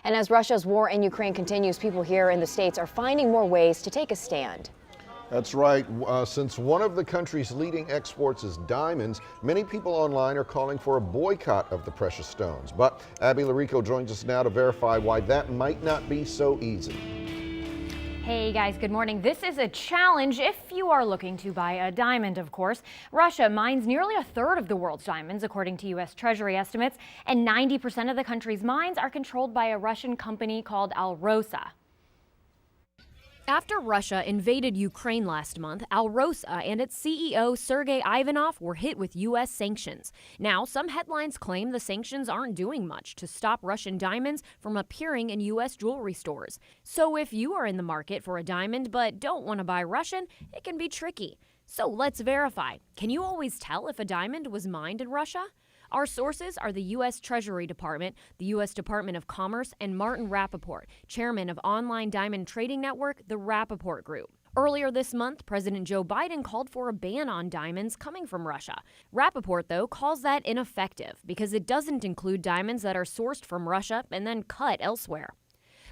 And as Russia's war in Ukraine continues, people here in the States are finding more ways to take a stand. That's right. Since one of the country's leading exports is diamonds, many people online are calling for a boycott of the precious stones. But Abby Larico joins us now to verify why that might not be so easy. Hey guys, good morning. This is a challenge if you are looking to buy a diamond, of course. Russia mines nearly a third of the world's diamonds, according to U.S. Treasury estimates, and 90% of the country's mines are controlled by a Russian company called Alrosa. After Russia invaded Ukraine last month, Alrosa and its CEO Sergei Ivanov were hit with U.S. sanctions. Now, some headlines claim the sanctions aren't doing much to stop Russian diamonds from appearing in U.S. jewelry stores. So if you are in the market for a diamond but don't want to buy Russian, it can be tricky. So let's verify. Can you always tell if a diamond was mined in Russia? Our sources are the U.S. Treasury Department, the U.S. Department of Commerce, and Martin Rappaport, chairman of online diamond trading network, the Rappaport Group. Earlier this month, President Joe Biden called for a ban on diamonds coming from Russia. Rappaport, though, calls that ineffective because it doesn't include diamonds that are sourced from Russia and then cut elsewhere.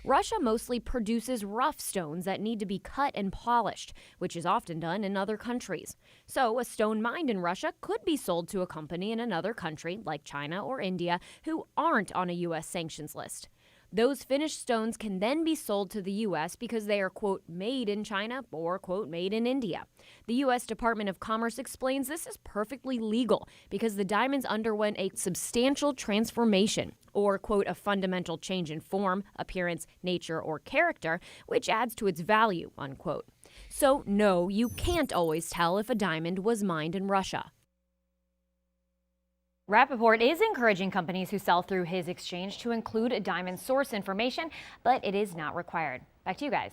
Russia mostly produces rough stones that need to be cut and polished, which is often done in other countries. So a stone mined in Russia could be sold to a company in another country, like China or India, who aren't on a U.S. sanctions list. Those finished stones can then be sold to the U.S. because they are, quote, made in China or, quote, made in India. The U.S. Department of Commerce explains this is perfectly legal because the diamonds underwent a substantial transformation or, quote, a fundamental change in form, appearance, nature, or character, which adds to its value, unquote. So, no, you can't always tell if a diamond was mined in Russia. Rappaport is encouraging companies who sell through his exchange to include diamond source information, but it is not required. Back to you guys.